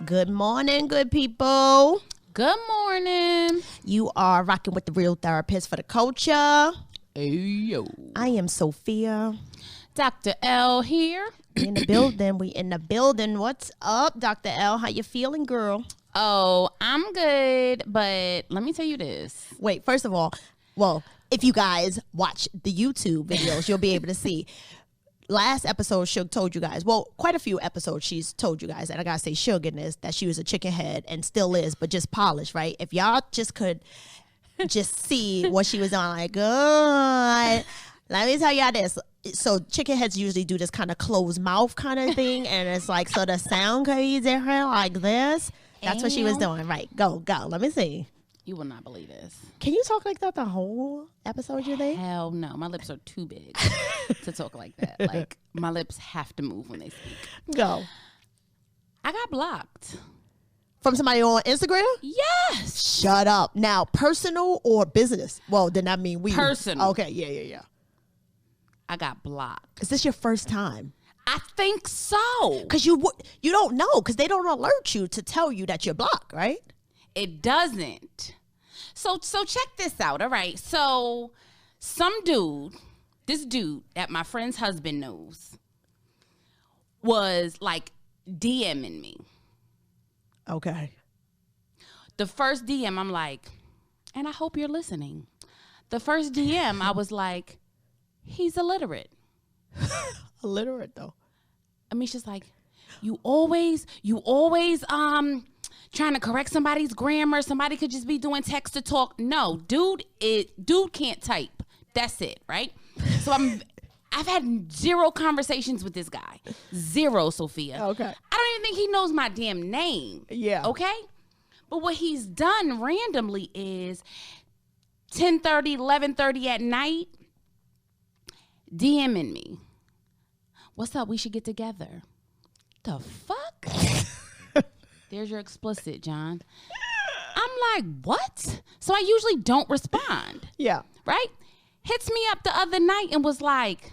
Good morning, good people. Good morning. You are rocking with the real therapist for the culture. Hey, yo. I am Sophia. Dr. L here. We in the building. What's up, Dr. L? How you feeling, girl? Oh, I'm good, but let me tell you this. Wait, first of all, well, if you guys watch the YouTube videos, you'll be able to see. Last episode, Suge told you guys, well, quite a few episodes she's told you guys, and I gotta say Suge in this, that she was a chicken head and still is, but just polished, right? If y'all just could just see what she was on, like, good. Let me tell y'all this. So chicken heads usually do this kind of closed mouth kind of thing, and it's like, so the sound could be different like this. That's what she was doing, right? Go. Let me see. You will not believe this. Can you talk like that the whole episode you're there? Hell no. My lips are too big to talk like that. Like, my lips have to move when they speak. Go. I got blocked. From somebody on Instagram? Yes. Shut up. Now, personal or business? Well, then that mean we. Personal. Okay, yeah. I got blocked. Is this your first time? I think so. Because you don't know, because they don't alert you to tell you that you're blocked, right? It doesn't. So check this out, all right? So this dude that my friend's husband knows was like DMing me. Okay. The first DM, I'm like, and I hope you're listening. The first DM, I was like, he's illiterate. Illiterate, though. I mean, she's like, you always trying to correct somebody's grammar. Somebody could just be doing text to talk. No, dude can't type. That's it, right? So I've had zero conversations with this guy. Zero, Sophia. Okay. I don't even think he knows my damn name. Yeah. Okay? But what he's done randomly is 10:30, 11:30 at night, DMing me. What's up? We should get together. The fuck? There's your explicit, John. I'm like, what? So I usually don't respond. Yeah. Right? Hits me up the other night and was like,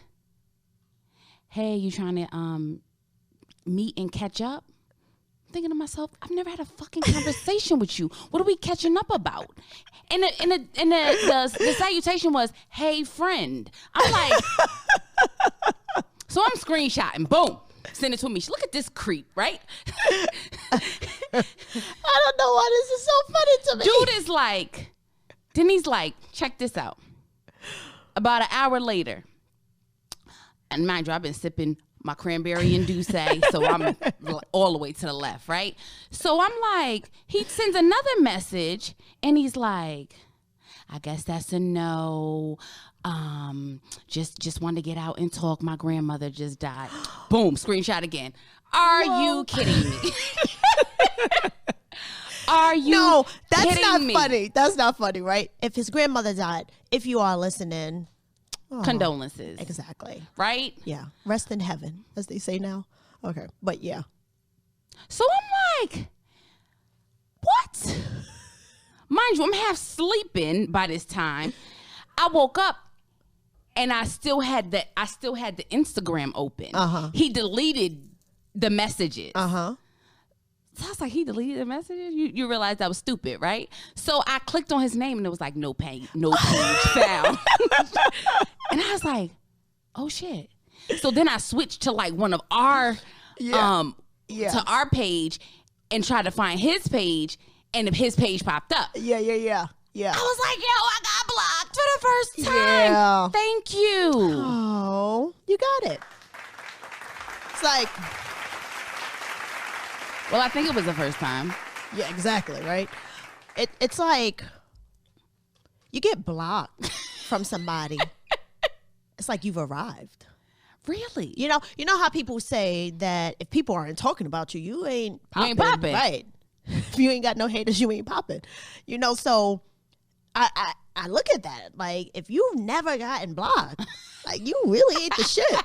hey, you trying to meet and catch up? I'm thinking to myself, I've never had a fucking conversation with you. What are we catching up about? And the salutation was, hey, friend. I'm like, so I'm screenshotting. Boom. Send it to me. Look at this creep, right? I don't know why this is so funny to me. Dude is like, then he's like, check this out. About an hour later, and mind you, I've been sipping my cranberry and douce, so I'm all the way to the left, right? So I'm like, he sends another message, and he's like, I guess that's a no. Just wanted to get out and talk. My grandmother just died. Boom, screenshot again. Are you kidding me? Are you No, that's kidding not me? funny. That's not funny, right? If his grandmother died, if you are listening, Condolences. Exactly. Right? Yeah. Rest in heaven, as they say now. Okay. But yeah. So I'm like, what? Mind you, I'm half sleeping by this time. I woke up and I still had the Instagram open. Uh-huh. He deleted the messages. Uh-huh. So I was like, he deleted the messages? You realize that was stupid, right? So I clicked on his name and it was like, no page found. And I was like, oh shit. So then I switched to like one of our to our page and tried to find his page, and his page popped up. Yeah. I was like, yo, I got blocked for the first time. Yeah. Thank you. Oh, you got it. It's like, Well, I think it was the first time. yeah, exactly, right? It's like you get blocked from somebody. It's like you've arrived. Really? You know how people say that if people aren't talking about you, you ain't popping. You ain't popping. Right. If you ain't got no haters, you ain't popping. So I look at that. Like, if you've never gotten blocked, like, you really ain't the shit.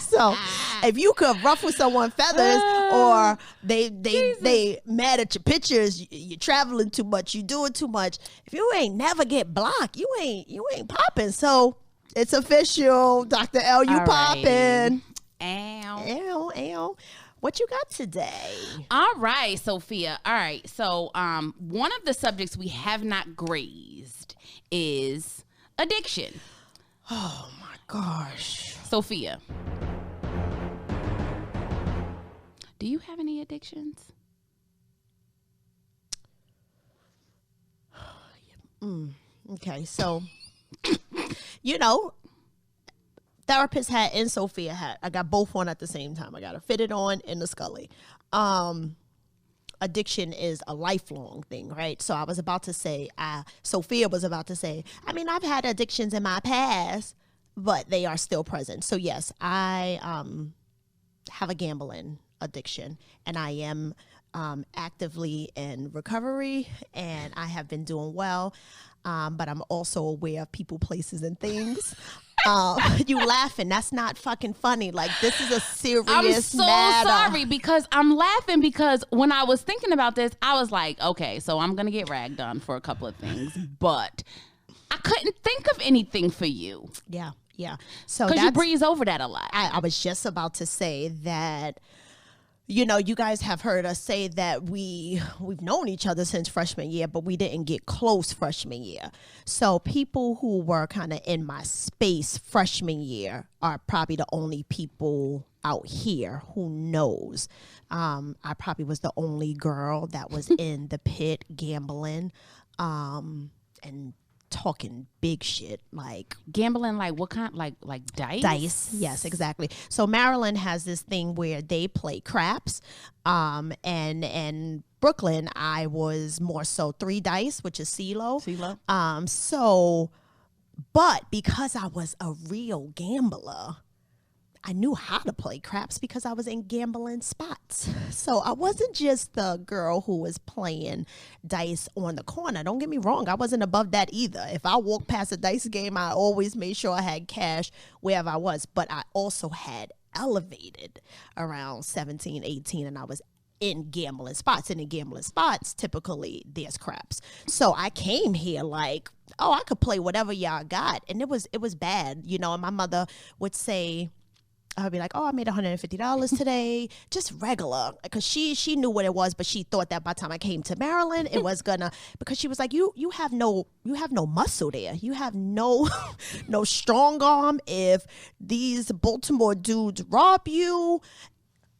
So if you could ruffle someone's feathers, or they mad at your pictures, you're traveling too much, you doing too much. If you ain't never get blocked, you ain't popping. So it's official, Dr. L, you popping. Ow. Ow. What you got today? All right, Sophia. All right. So one of the subjects we have not grazed is addiction. Oh my gosh. Sophia, do you have any addictions? Okay, so therapist hat and Sophia hat. I got both on at the same time. I got a fitted on and the Scully. Addiction is a lifelong thing, right? So I was about to say, Sophia was about to say, I mean, I've had addictions in my past, but they are still present. So yes, I have a gambling addiction, and I am actively in recovery, and I have been doing well. But I'm also aware of people, places, and things. You laughing? That's not fucking funny. Like, this is a serious I'm so matter. sorry, because I'm laughing because when I was thinking about this, I was like, okay, so I'm gonna get ragged on for a couple of things, but I couldn't think of anything for you. Yeah. So because you breeze over that a lot. I was just about to say that. You guys have heard us say that we've known each other since freshman year, but we didn't get close freshman year. So people who were kind of in my space freshman year are probably the only people out here who knows. I probably was the only girl that was in the pit gambling and talking big shit, like gambling, like what kind? Like dice? Yes, exactly. So Maryland has this thing where they play craps, and Brooklyn, I was more so 3 dice, which is CeeLo. But because I was a real gambler, I knew how to play craps because I was in gambling spots. So I wasn't just the girl who was playing dice on the corner. Don't get me wrong. I wasn't above that either. If I walked past a dice game, I always made sure I had cash wherever I was. But I also had elevated around 17, 18, and I was in gambling spots. And in gambling spots, typically there's craps. So I came here like, oh, I could play whatever y'all got. And it was bad, and my mother would say, I'd be like, oh, I made $150 today, just regular, because she knew what it was, but she thought that by the time I came to Maryland, it was gonna, because she was like, you have no muscle there, you have no strong arm. If these Baltimore dudes rob you,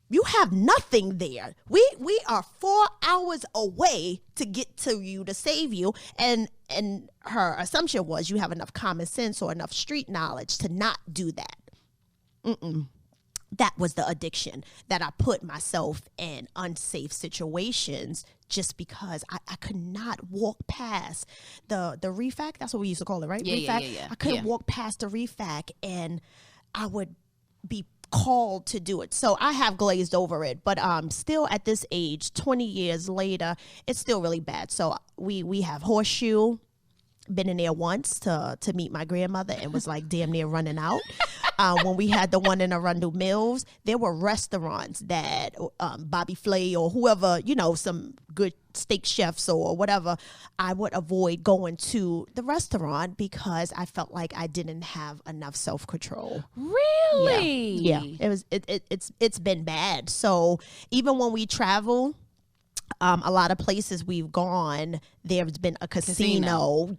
you have nothing there. We are 4 hours away to get to you to save you, and her assumption was you have enough common sense or enough street knowledge to not do that. That was the addiction, that I put myself in unsafe situations just because I could not walk past the refac. That's what we used to call it, right? Refac. Yeah. I couldn't walk past the refac, and I would be called to do it. So I have glazed over it, but still at this age, 20 years later, it's still really bad. So we have Horseshoe. Been in there once to meet my grandmother and was like damn near running out. When we had the one in Arundel Mills, there were restaurants that Bobby Flay or whoever, some good steak chefs or whatever, I would avoid going to the restaurant because I felt like I didn't have enough self-control. Really? Yeah. It's been bad. So even when we travel, a lot of places we've gone, there's been a casino,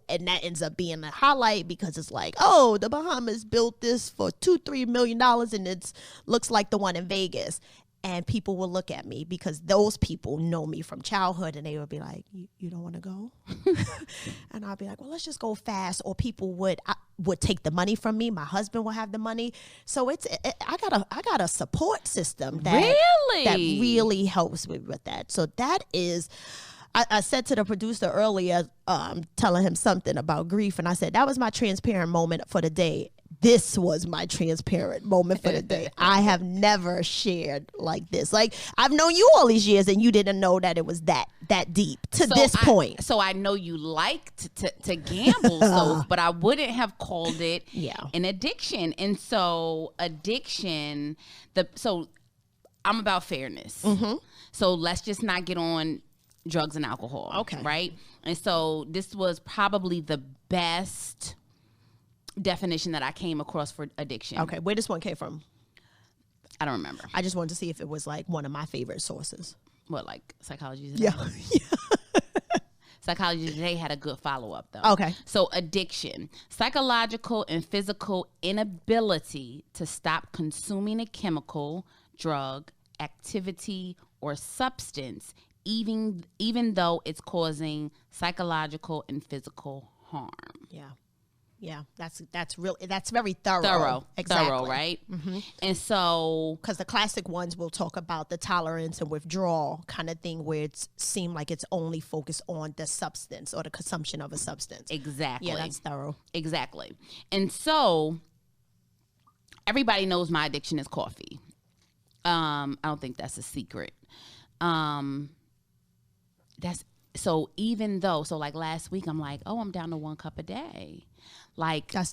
and that ends up being a highlight because it's like, oh, the Bahamas built this for $2-3 million and it looks like the one in Vegas. And people will look at me because those people know me from childhood, and they would be like, you don't want to go? And I'll be like, well, let's just go fast. Or people would take the money from me. My husband will have the money. So I got a support system that really helps me with that. So that is, I said to the producer earlier, telling him something about grief, and I said, that was my transparent moment for the day. This was my transparent moment for the day. I have never shared like this. Like, I've known you all these years, and you didn't know that it was that deep to this point. So I know you like to gamble, but I wouldn't have called it an addiction. And so addiction, so I'm about fairness. Mm-hmm. So let's just not get on drugs and alcohol. Okay. Right? And so this was probably the best definition that I came across for addiction. Okay, where this one came from? I don't remember. I just wanted to see if it was like one of my favorite sources. What, like Psychology Today? Yeah. Psychology Today had a good follow-up, though. Okay. So addiction, psychological and physical inability to stop consuming a chemical, drug, activity, or substance, even though it's causing psychological and physical harm. Yeah, that's very thorough. Exactly. Thorough, right? Mm-hmm. And so, because the classic ones will talk about the tolerance and withdrawal kind of thing, where it seems like it's only focused on the substance or the consumption of a substance. Exactly. Yeah, that's thorough. Exactly. And so, everybody knows my addiction is coffee. I don't think that's a secret. Even though like last week I'm like, oh, I'm down to 1 cup a day. Like that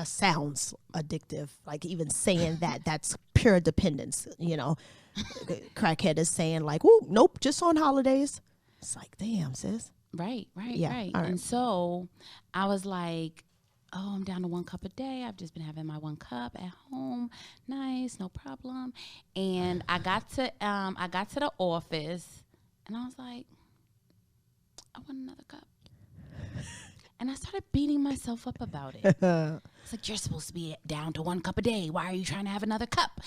sounds addictive. Like even saying that's pure dependence. You know, crackhead is saying like, "Whoa, nope, just on holidays." It's like, damn, sis. Right. Yeah, Right. all right. And so I was like, oh, I'm down to 1 cup a day. I've just been having my 1 cup at home. Nice, no problem. And I got to the office, and I was like, I want another cup. And I started beating myself up about it. It's like, you're supposed to be down to 1 cup a day. Why are you trying to have another cup?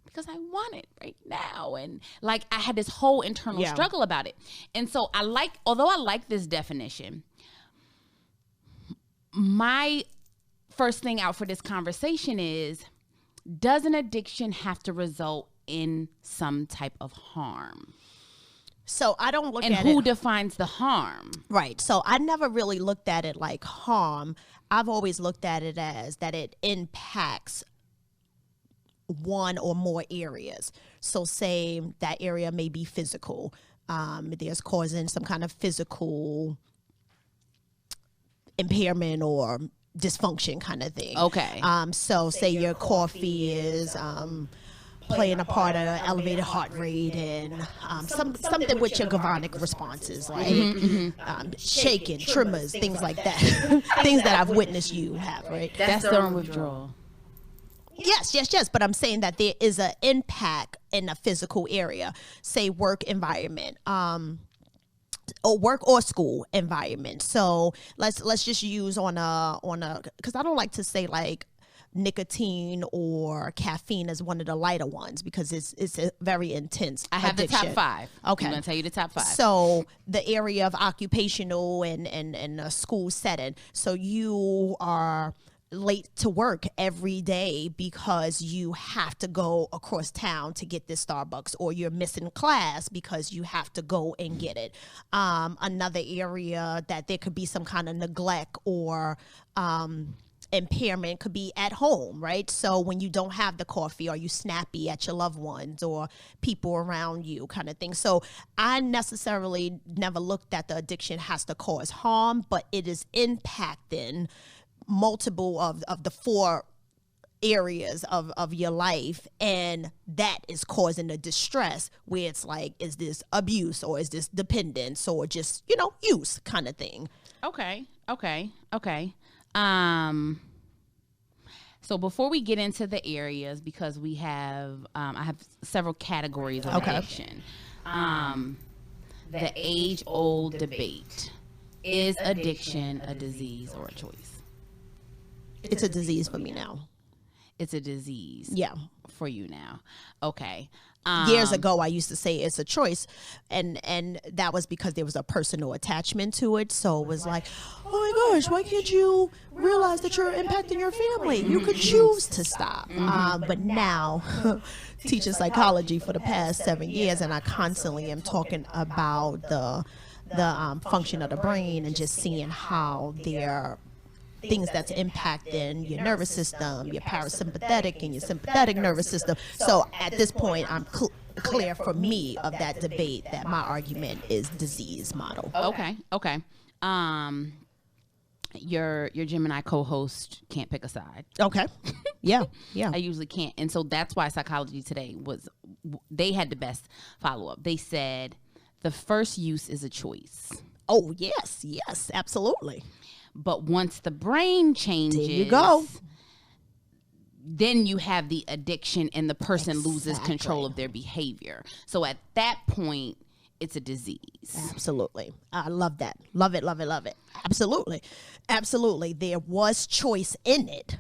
Because I want it right now. And like, I had this whole internal struggle about it. And so although I like this definition, my first thing out for this conversation is, does an addiction have to result in some type of harm? So I don't look at it. And who defines the harm? Right. So I never really looked at it like harm. I've always looked at it as that it impacts one or more areas. So say that area may be physical. There's causing some kind of physical impairment or dysfunction kind of thing. Okay. So say your coffee is playing a part of elevated heart rate and something with your galvanic responses, like shaking, tremors, things like that. Things that I've witnessed you have, right? That's during withdrawal. Yes. But I'm saying that there is an impact in a physical area, say work environment, or work or school environment. So let's just use on a because I don't like to say like nicotine or caffeine as one of the lighter ones because it's a very intense I have addiction. the top 5. Okay. I'm going to tell you the top 5. So the area of occupational and a school setting. So you are late to work every day because you have to go across town to get this Starbucks, or you're missing class because you have to go and get it. Another area that there could be some kind of neglect or impairment could be at home, right? So when you don't have the coffee, are you snappy at your loved ones or people around you kind of thing? So I necessarily never looked at the addiction has to cause harm, but it is impacting multiple of the 4 areas of your life, and that is causing the distress where it's like, is this abuse or is this dependence or just, use kind of thing. Okay. So before we get into the areas, because we have, I have several categories of addiction. The age-old debate: is addiction a disease or a choice? It's a disease for me now. It's a disease. Yeah. For you now. Okay. Years ago, I used to say it's a choice, and that was because there was a personal attachment to it. So it was like, oh my gosh, why can't you realize that you're impacting your family? You could choose to stop. But now, teaching psychology for the past 7 years, and I constantly am talking about the function of the brain and just seeing how they're things that's impacting your nervous system, your parasympathetic and your sympathetic nervous system. So at this point, I'm clear for me of that debate that my argument is disease model. Okay. Your Gemini co-host can't pick a side. Okay. Yeah. I usually can't. And so that's why Psychology Today they had the best follow-up. They said the first use is a choice. Oh, yes, absolutely. But once the brain changes, there you go. then you have the addiction and the person loses control of their behavior. So at that point, it's a disease. Absolutely. I love that. Love it, love it, love it. Absolutely. Absolutely. There was choice in it,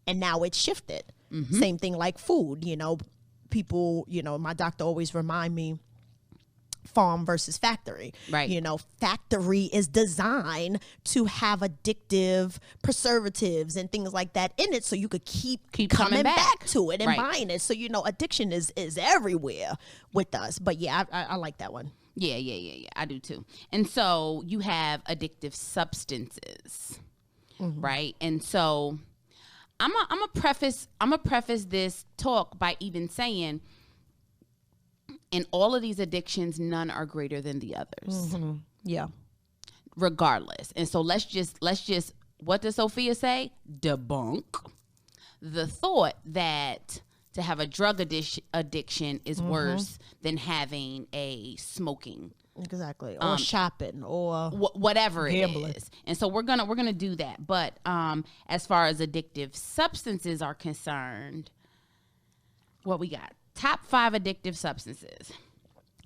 and now it's shifted. Same thing like food. You know, people, you know, my doctor always remind me, farm versus factory. Right. You know, factory is designed to have addictive preservatives and things like that in it, so you could keep coming back to it and buying it. So, you know, addiction is everywhere with us. But yeah, I like that one. Yeah. I do too. And so you have addictive substances, right? And so I'm a preface this talk by even saying, in all of these addictions, none are greater than the others. Yeah. Regardless. And so let's just, what does Sophia say? Debunk the thought that to have a drug addiction is worse than having a smoking. Exactly. Or shopping or whatever gambling. it is. And so we're gonna do that. But as far as addictive substances are concerned, what we got? Top 5 addictive substances.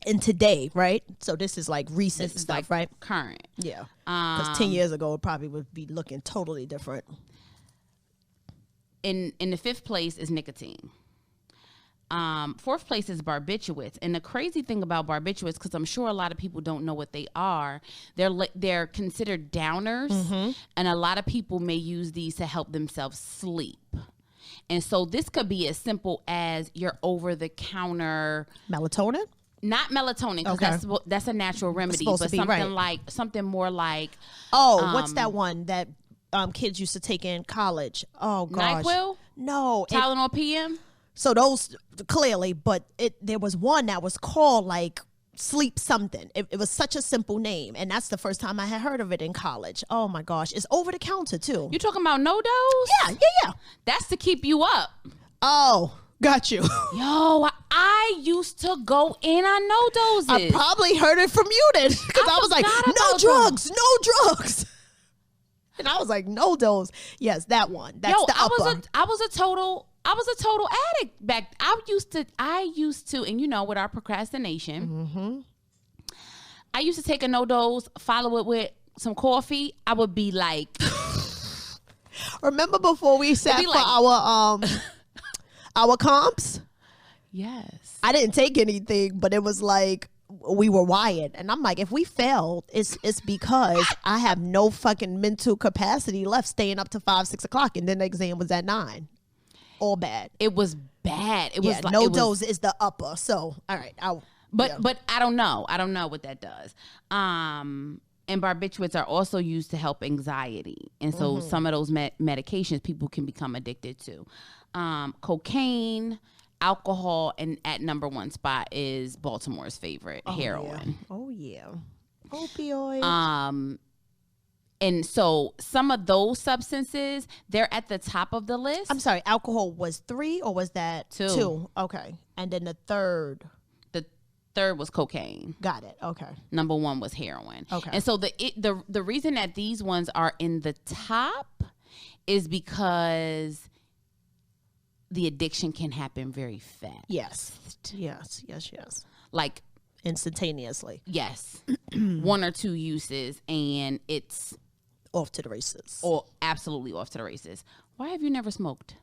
And today, right? So this is like recent stuff, like right? Current. Yeah. Because 10 years ago, it probably would be looking totally different. In the 5th place is nicotine. 4th place is barbiturates. And the crazy thing about barbiturates, because I'm sure a lot of people don't know what they are, they're considered downers, and a lot of people may use these to help themselves sleep. And so this could be as simple as your over-the-counter melatonin. Not melatonin, because that's a natural remedy, but something more like what's that one that kids used to take in college? Oh gosh, NyQuil? No, Tylenol PM. So those clearly, but there was one that was called like sleep something. It was such a simple name, and that's the first time I had heard of it in college. Oh my gosh, it's over the counter too. You talking about no dose? Yeah. That's to keep you up. Oh, got you. Yo, I used to go in on no doses. I probably heard it from you then, because I was like, no drugs. And I was like, no dose. Yes, that one. That's the upper. I was a total addict back. I used to, and you know, with our procrastination, I used to take a no dose, follow it with some coffee. I would be like, remember before we sat for our comps? Yes. I didn't take anything, but it was like we were wired, and I'm like, if we failed, it's because I have no fucking mental capacity left staying up to 5-6 o'clock, and then the exam was at 9. All bad. It was bad. It was like, no dose is the upper. So all right, but I don't know. I don't know what that does. And barbiturates are also used to help anxiety, and so some of those medications people can become addicted to. Cocaine, alcohol, and at number 1 spot is Baltimore's favorite, heroin. Oh yeah. Opioids. And so some of those substances, they're at the top of the list. I'm sorry, alcohol was 3 or was that 2? Okay. And then the third was cocaine. Got it. Okay. Number 1 was heroin. Okay. And so the reason that these ones are in the top is because the addiction can happen very fast. Yes. Like instantaneously. Yes. 1 or 2 uses and it's off to the races. Or absolutely off to the races. Why have you never smoked?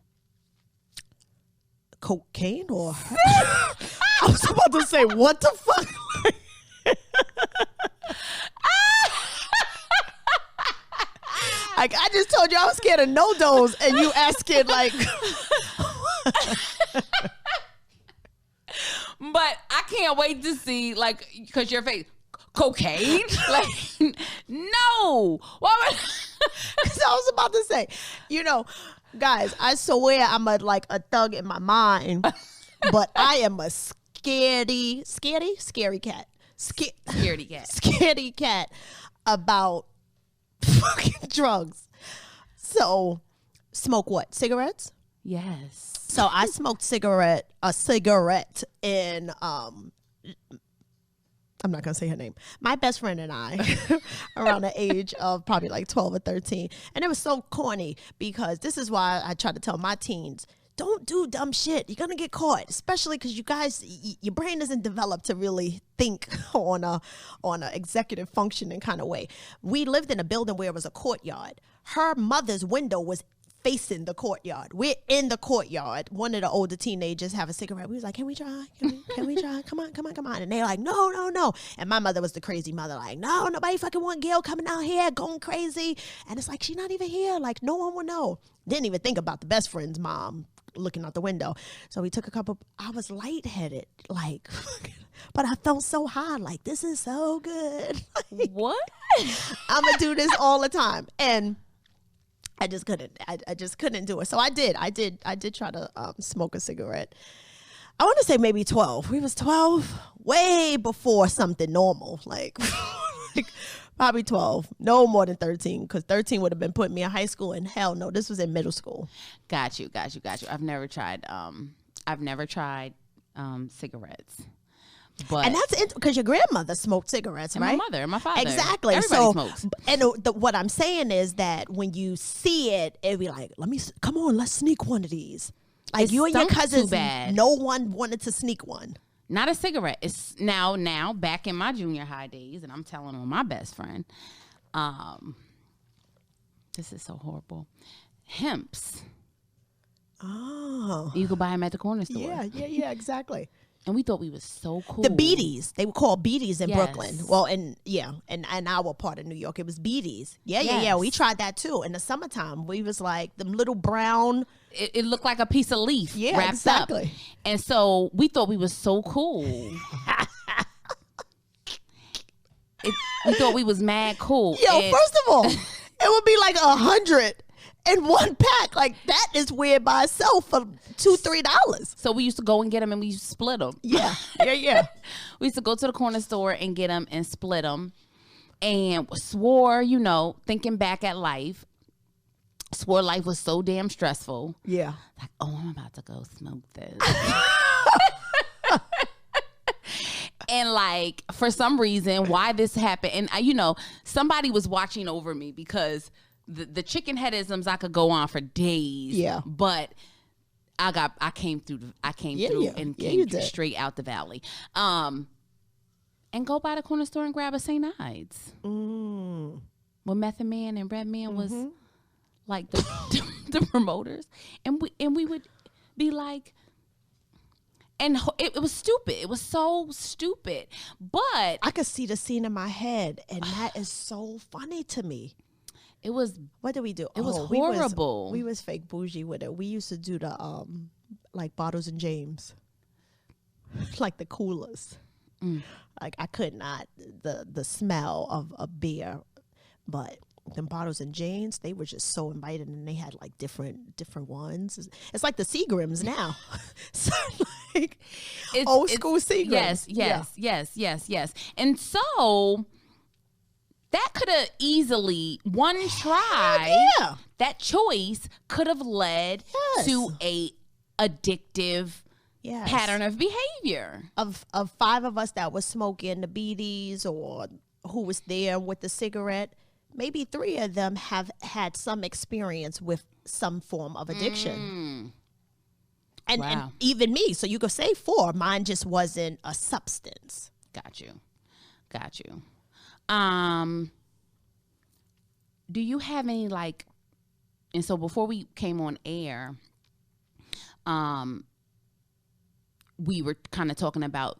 Cocaine or I was about to say, what the fuck? Like, I just told you I was scared of no dose, and you asking like. But I can't wait to see, like, because your face, cocaine? Like, no. Why would? Because I was about to say, you know, guys, I swear I'm a thug in my mind, but I am a scary cat. Scaredy cat about fucking drugs. So, smoke what? Cigarettes? Yes. So I smoked a cigarette in, I I'm not going to say her name. My best friend and I, around the age of probably like 12 or 13. And it was so corny because this is why I try to tell my teens, don't do dumb shit. You're going to get caught, especially because you guys, your brain isn't developed to really think on a executive functioning kind of way. We lived in a building where it was a courtyard. Her mother's window was facing the courtyard. We're in the courtyard. One of the older teenagers have a cigarette. We was like, can we try? Can we try? Come on. And they're like, no. And my mother was the crazy mother, like, no, nobody fucking want Gail coming out here going crazy. And it's like, she's not even here. Like, no one will know. Didn't even think about the best friend's mom looking out the window. So we took a couple. I was lightheaded, like, but I felt so high, like, this is so good. Like, what? I'm gonna do this all the time. And I just couldn't. I just couldn't do it. So I did try to smoke a cigarette. I want to say maybe 12. We was 12, way before something normal. Like, like probably 12. No more than 13, because 13 would have been putting me in high school. And hell no, this was in middle school. Got you. I've never tried. Cigarettes. But and that's because your grandmother smoked cigarettes, and right? my mother and my father. Exactly. Everybody smokes. And what I'm saying is that when you see it, it'd be like, come on, let's sneak one of these. Like, you and your cousins, no one wanted to sneak one. Not a cigarette. It's now back in my junior high days, and I'm telling on my best friend. This is so horrible. Hemps. Oh. You could buy them at the corner store. Yeah, exactly. And we thought we was so cool. The beaties. They were called beaties in Yes. Brooklyn. Well, in our part of New York, it was beaties. Yeah. We tried that too. In the summertime, we was like them little brown. It looked like a piece of leaf wrapped exactly. up. And so we thought we was so cool. We thought we was mad cool. Yo, first of all, it would be like 100 in one pack. Like, that is weird by itself for $2-3. So we used to go and get them, and we used to split them. Yeah. We used to go to the corner store and get them and split them, and swore, thinking back at life, swore life was so damn stressful. Yeah. Like, oh, I'm about to go smoke this. And like, for some reason, why this happened, and somebody was watching over me, because the chicken headisms I could go on for days. Yeah. But I came through and came straight out the valley. And go by the corner store and grab a St. Ides. When Method Man and Red Man was like the promoters, and we would be like, and it was stupid. It was so stupid. But I could see the scene in my head, and that is so funny to me. It was. What did we do? It was horrible. We was fake bougie with it. We used to do the like Bottles and James, like the coolest. Like, I could not the smell of a beer, but them Bottles and James, they were just so invited, and they had like different ones. It's like the Seagrams now. So like old school Seagrams. Yes. And so that could have easily, one try, that choice could have led to a addictive pattern of behavior. Of 5 of us that was smoking the beaties, or who was there with the cigarette, maybe 3 of them have had some experience with some form of addiction. And even me. So you could say 4. Mine just wasn't a substance. Got you. Do you have any, like, and so before we came on air, we were kind of talking about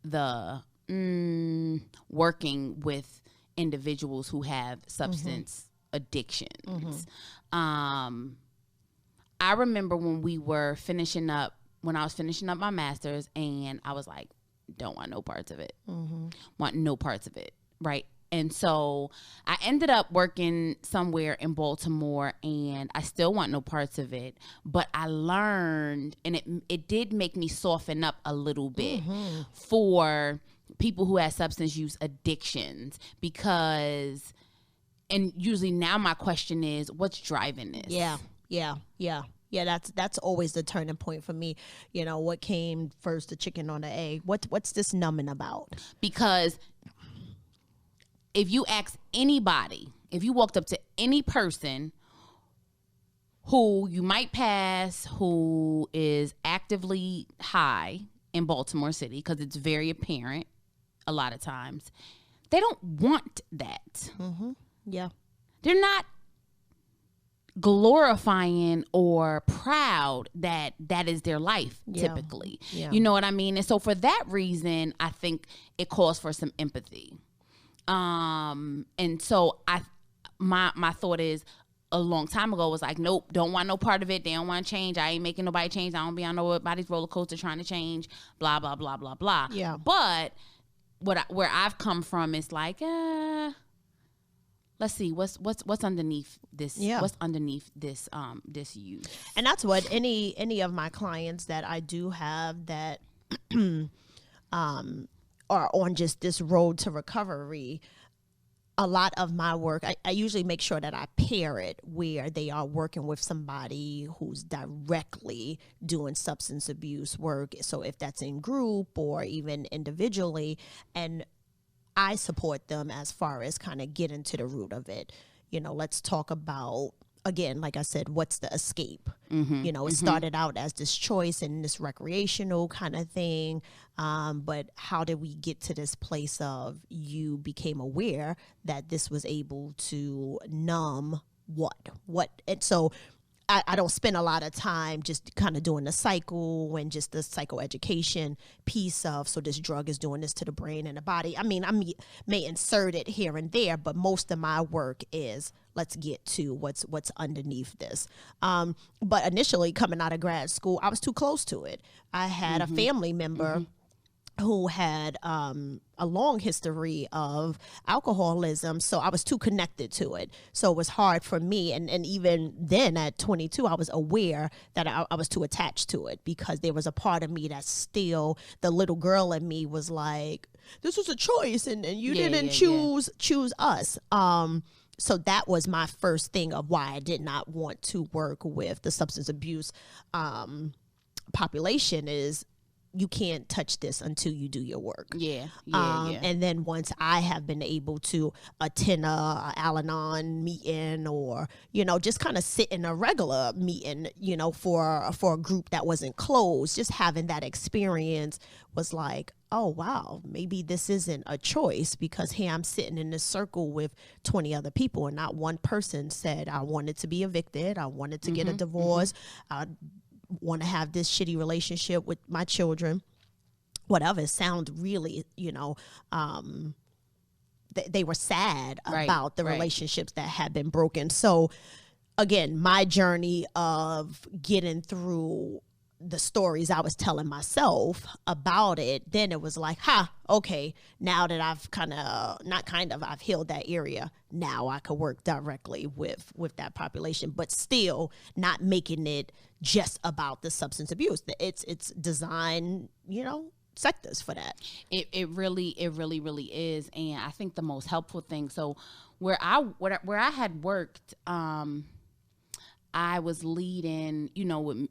the working with individuals who have substance addictions. I remember when I was finishing up my master's, and I was like, don't want no parts of it. Want no parts of it, right? And so I ended up working somewhere in Baltimore, and I still want no parts of it. But I learned, and it did make me soften up a little bit for people who have substance use addictions, and usually now my question is, what's driving this? Yeah. Yeah, that's always the turning point for me. You know, what came first, the chicken or the egg? What's this numbing about? Because if you ask anybody, if you walked up to any person who you might pass, who is actively high in Baltimore City, because it's very apparent a lot of times, they don't want that. Mm-hmm. Yeah. They're not glorifying or proud that that is their life, typically. Yeah. You know what I mean? And so for that reason, I think it calls for some empathy. And so my thought is, a long time ago was like, nope, don't want no part of it. They don't want to change. I ain't making nobody change. I don't be on nobody's roller coaster trying to change, blah, blah, blah, blah, blah. Yeah. But where I've come from is like, let's see, what's underneath this? Yeah. What's underneath this this use? And that's what any of my clients that I do have that are on just this road to recovery. A lot of my work, I usually make sure that I pair it where they are working with somebody who's directly doing substance abuse work. So if that's in group or even individually, and I support them as far as kind of getting to the root of it. You know, let's talk about, again, like I said, what's the escape? Mm-hmm. You know, it started out as this choice and this recreational kind of thing. But how did we get to this place of you became aware that this was able to numb what? And so I don't spend a lot of time just kind of doing the cycle and just the psychoeducation piece of, so this drug is doing this to the brain and the body. I mean, I may insert it here and there, but most of my work is let's get to what's underneath this. But initially coming out of grad school, I was too close to it. I had a family member who had a long history of alcoholism, so I was too connected to it. So it was hard for me, and even then at 22, I was aware that I was too attached to it, because there was a part of me that still, the little girl in me was like, this was a choice, and you didn't choose us. So that was my first thing of why I did not want to work with the substance abuse population is, you can't touch this until you do your work. Yeah. And then once I have been able to attend a Al-Anon meeting, or, you know, just kind of sit in a regular meeting, you know, for a group that wasn't closed, just having that experience was like, oh, wow, maybe this isn't a choice, because here I'm sitting in this circle with 20 other people, and not one person said I wanted to be evicted, I wanted to get a divorce, want to have this shitty relationship with my children, whatever. It sound really, you know, they were sad about the relationships that had been broken. So again, my journey of getting through the stories I was telling myself about it, then it was like, okay, now that I've I've healed that area, now I could work directly with that population, but still not making it just about the substance abuse. It's designed, you know, sectors for that. It really is. And I think the most helpful thing, so where I had worked, I was leading, you know,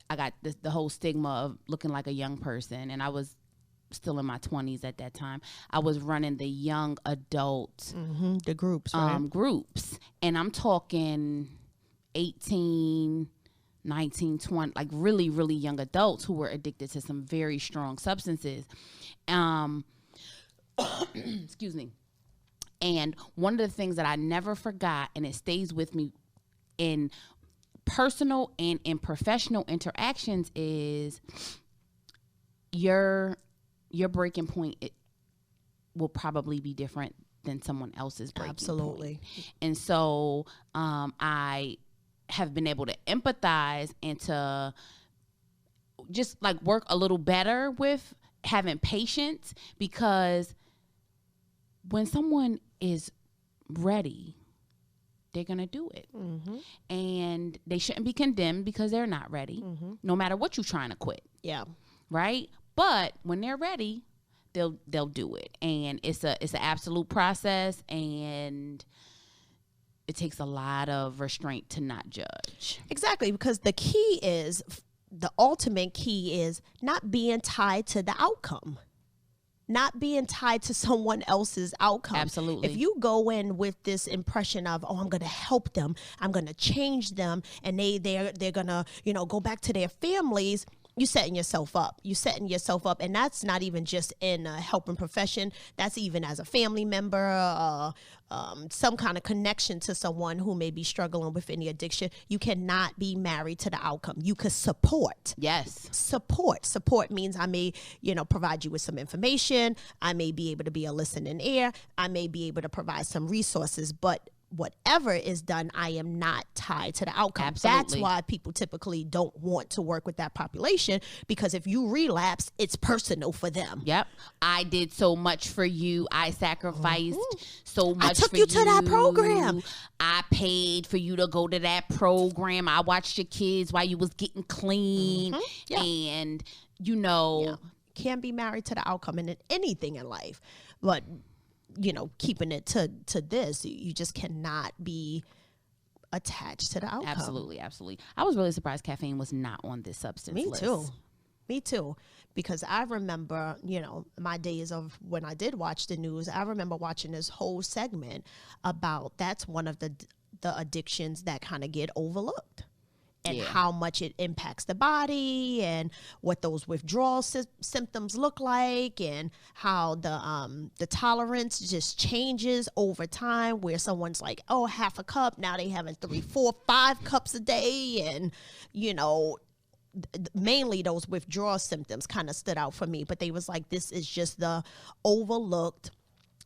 I got the whole stigma of looking like a young person, and I was still in my 20s at that time. I was running the young adult the groups, right? Groups, and I'm talking 18, 19, 20, like really, really young adults who were addicted to some very strong substances. Excuse me. And one of the things that I never forgot, and it stays with me in personal and in professional interactions, is your breaking point, it will probably be different than someone else's breaking point. And so I have been able to empathize and to just like work a little better with having patience, because when someone is ready, they're going to do it. And they shouldn't be condemned because they're not ready, no matter what you're trying to quit. Yeah. Right? But when they're ready, they'll do it. And it's an absolute process, and it takes a lot of restraint to not judge. Exactly, because the key is, the ultimate key is not being tied to the outcome. Not being tied to someone else's outcome. Absolutely. If you go in with this impression of, oh, I'm going to help them, I'm going to change them, and they're going to, go back to their families, you're setting yourself up. You're setting yourself up. And that's not even just in a helping profession. That's even as a family member, some kind of connection to someone who may be struggling with any addiction. You cannot be married to the outcome. You could support. Yes. Support means I may, provide you with some information. I may be able to be a listening ear. I may be able to provide some resources, but whatever is done, I am not tied to the outcome. Absolutely. That's why people typically don't want to work with that population, because if you relapse, it's personal for them. Yep. I did so much for you. I sacrificed so much for you. I took you to that program. I paid for you to go to that program. I watched your kids while you was getting clean. Yeah. And, Can't be married to the outcome in anything in life. But keeping it to this, you just cannot be attached to the outcome. Absolutely. I was really surprised caffeine was not on this substance list. Me too. Because I remember, my days of when I did watch the news, I remember watching this whole segment about that's one of the addictions that kind of get overlooked. And how much it impacts the body, and what those withdrawal symptoms look like, and how the tolerance just changes over time, where someone's like, oh, half a cup, now they having 3, 4, 5 cups a day. And, mainly those withdrawal symptoms kind of stood out for me. But they was like, this is just the overlooked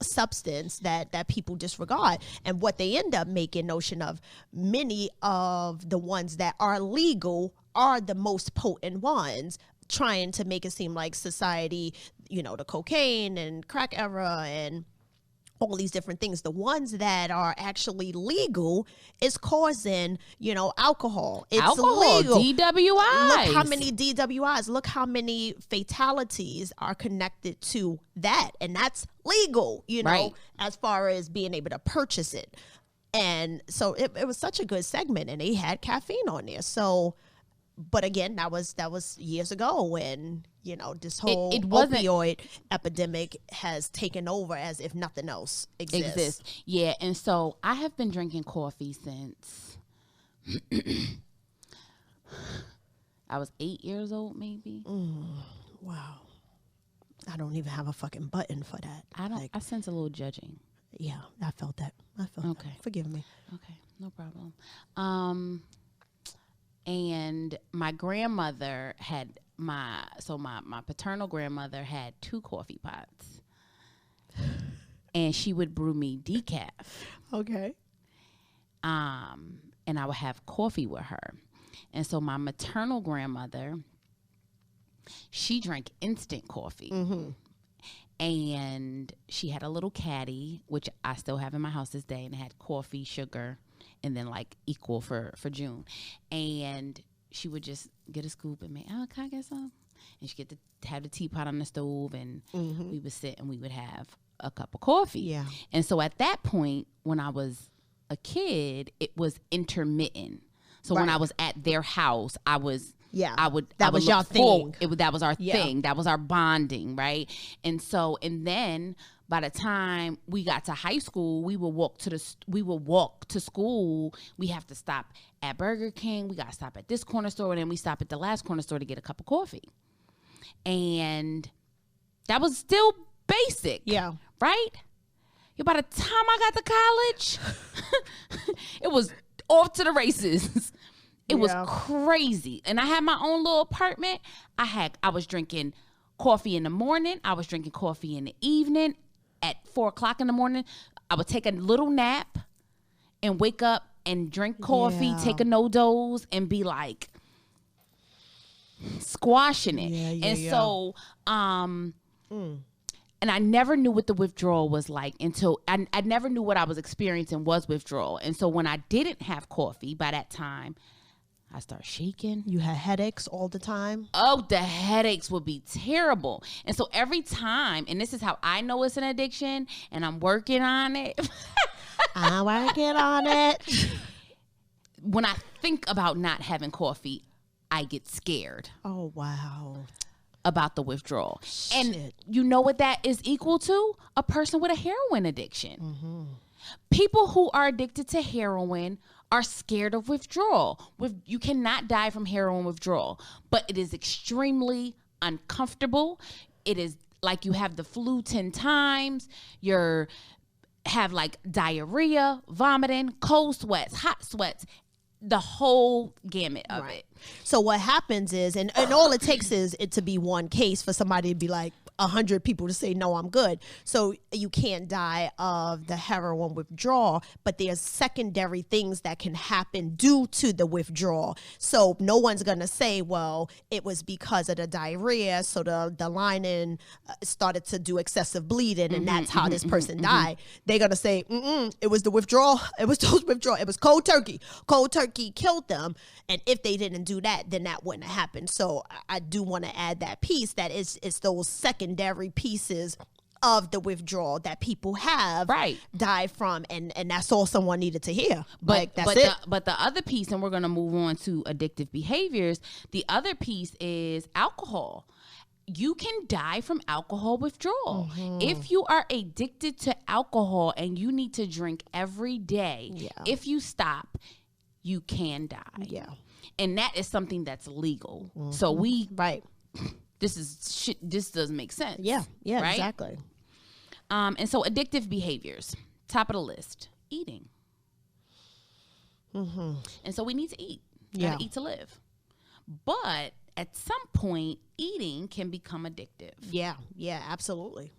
substance that people disregard. And what they end up making notion of, many of the ones that are legal are the most potent ones, trying to make it seem like society, the cocaine and crack era and all these different things, the ones that are actually legal is causing, alcohol. It's legal. DWIs. Look how many DWIs, look how many fatalities are connected to that. And that's legal, right, as far as being able to purchase it. And so it was such a good segment, and they had caffeine on there. So, but again, that was years ago when, this whole opioid epidemic has taken over as if nothing else exists. Yeah. And so I have been drinking coffee since I was 8 years old, maybe. Wow. I don't even have a fucking button for that. I sense a little judging. Yeah, I felt that. Okay. That. Forgive me. Okay, no problem. And my grandmother had my paternal grandmother had 2 coffee pots, and she would brew me decaf. Okay. And I would have coffee with her. And so my maternal grandmother, she drank instant coffee. Mm-hmm. And she had a little caddy, which I still have in my house this day, and it had coffee, sugar, and then like equal for June. And she would just get a scoop and make, oh, can I get some? And she'd get to have the teapot on the stove, and we would sit and we would have a cup of coffee. Yeah. And so at that point, when I was a kid, it was intermittent. So when I was at their house, that was your thing. That was our thing. That was our bonding, right? And then by the time we got to high school, we would walk to school. We have to stop at Burger King. We got to stop at this corner store, and then we stop at the last corner store to get a cup of coffee. And that was still basic. Yeah. Right? By the time I got to college, it was off to the races. It was crazy. And I had my own little apartment. I was drinking coffee in the morning. I was drinking coffee in the evening. At 4:00 in the morning, I would take a little nap and wake up and drink coffee, take a no-dose, and be like squashing it. So, and I never knew what the withdrawal was like until I never knew what I was experiencing was withdrawal. And so when I didn't have coffee by that time, I started shaking. You had headaches all the time? Oh, the headaches would be terrible. And so every time, and this is how I know it's an addiction, and I'm working on it. I'm working on it. When I think about not having coffee, I get scared. Oh, wow. About the withdrawal. Shit. And you know what that is equal to? A person with a heroin addiction. Mm-hmm. People who are addicted to heroin are scared of withdrawal. You cannot die from heroin withdrawal, but it is extremely uncomfortable. It is like you have the flu 10 times. You have like diarrhea, vomiting, cold sweats, hot sweats, the whole gamut of it. So what happens is, and all it takes is it to be one case for somebody to be like 100 people to say, no, I'm good. So you can't die of the heroin withdrawal, but there's secondary things that can happen due to the withdrawal. So no one's going to say, well, it was because of the diarrhea. So the lining started to do excessive bleeding and that's how this person died. They're going to say, it was the withdrawal. It was those withdrawal. It was cold turkey. Cold turkey killed them. And if they didn't do that, then that wouldn't have happened. So I do want to add that piece that it's those secondary pieces of the withdrawal that people have died from, and that's all someone needed to hear. But the other piece, and we're going to move on to addictive behaviors. The other piece is alcohol. You can die from alcohol withdrawal. If you are addicted to alcohol and you need to drink every day, if you stop, you can die. Yeah. And that is something that's legal. So this is shit. This doesn't make sense. Yeah, right? Exactly. And so addictive behaviors, top of the list, eating. And so we need to eat. Gotta eat to live. But at some point, eating can become addictive. Yeah, absolutely.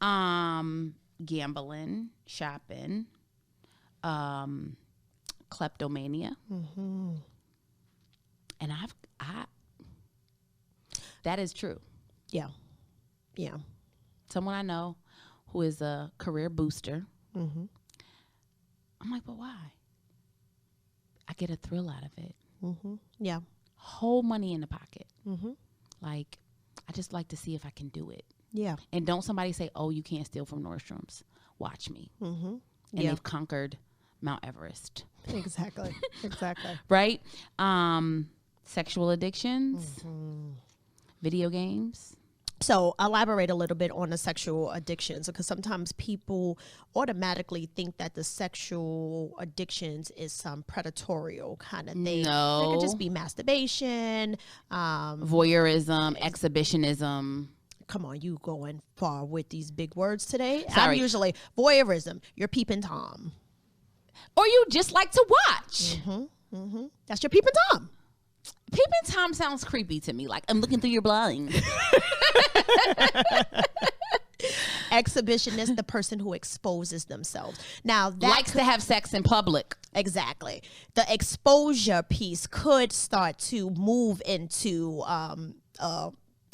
Gambling, shopping, kleptomania. And that is true. Yeah. Someone I know who is a career booster. I'm like, but why? I get a thrill out of it. Yeah. Whole money in the pocket. Like, I just like to see if I can do it. Yeah. And don't somebody say, oh, you can't steal from Nordstrom's. Watch me. And they've conquered Mount Everest. Exactly. Right? Sexual addictions, video games. So elaborate a little bit on the sexual addictions, because sometimes people automatically think that the sexual addictions is some predatorial kind of thing. No. It could just be masturbation, voyeurism, exhibitionism. Come on, you going far with these big words today. Sorry. I'm usually voyeurism. You're peeping Tom. Or you just like to watch. That's your peeping Tom. Peeping Tom sounds creepy to me. Like, I'm looking through your blind. Exhibitionist, the person who exposes themselves. Now, that likes to have sex in public. Exactly. The exposure piece could start to move into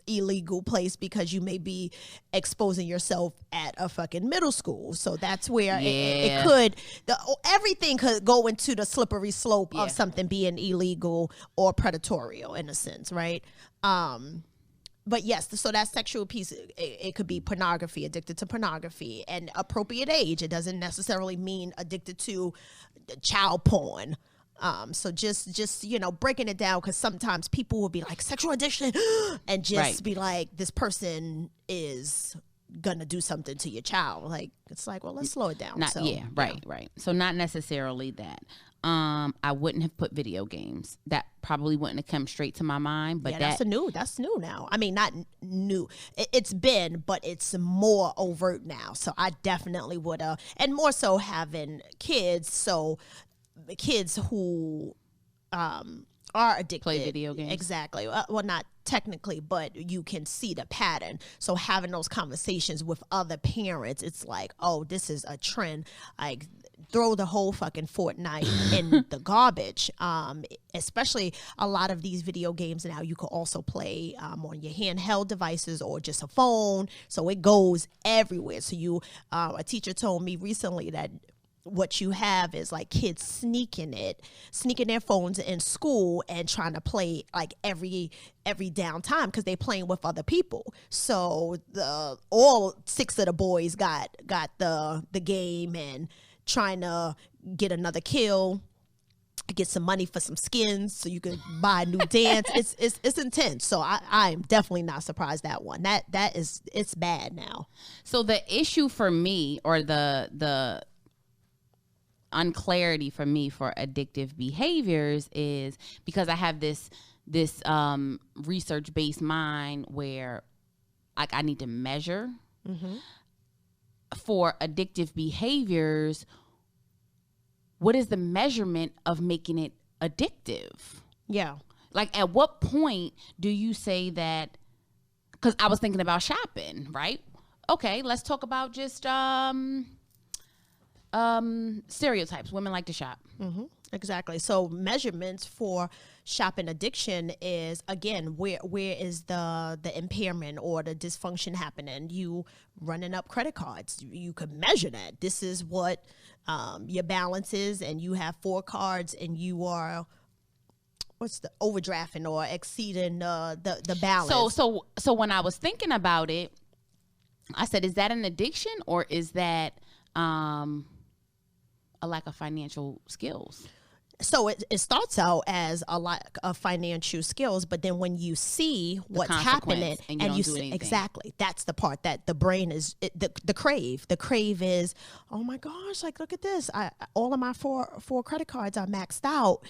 illegal place, because you may be exposing yourself at a fucking middle school. So that's where it could, everything could go into the slippery slope of something being illegal or predatorial in a sense, right? But yes, so that sexual piece, it could be pornography, addicted to pornography, and appropriate age. It doesn't necessarily mean addicted to child porn. So just breaking it down, because sometimes people will be like sexual addiction and just be like, this person is gonna do something to your child. Like, it's like, well, let's slow it down. Right. So not necessarily that. I wouldn't have put video games. That probably wouldn't have come straight to my mind. But that's new now. I mean, not new. It's been, but it's more overt now. So I definitely would have, and more so having kids. So kids who are addicted play video games. Exactly. Well, not technically, but you can see the pattern. So having those conversations with other parents, it's like, oh, this is a trend. Like, throw the whole fucking Fortnite in the garbage. Especially a lot of these video games now, you can also play on your handheld devices or just a phone. So it goes everywhere. So a teacher told me recently that what you have is like kids sneaking their phones in school and trying to play like every downtime, because they're playing with other people. So all 6 of the boys got the game and trying to get another kill, get some money for some skins so you could buy a new dance. It's intense. So I am definitely not surprised that one. That is, it's bad now. So the issue for me, or the unclarity for me for addictive behaviors, is because I have this research based mind where like I need to measure for addictive behaviors. What is the measurement of making it addictive? Yeah. Like, at what point do you say that? Because I was thinking about shopping, right? Okay, let's talk about just stereotypes. Women like to shop. Exactly. So measurements for shopping addiction is, again, where is the impairment or the dysfunction happening? You running up credit cards. You can measure that. This is what your balance is, and you have 4 cards, and you are overdrafting or exceeding the balance. So when I was thinking about it, I said, is that an addiction, or is that a lack of financial skills? So it starts out as a lack of financial skills, but then when you see what's happening and you see exactly, that's the part that the brain is the crave. The crave is, oh my gosh, like look at this! All of my four credit cards are maxed out,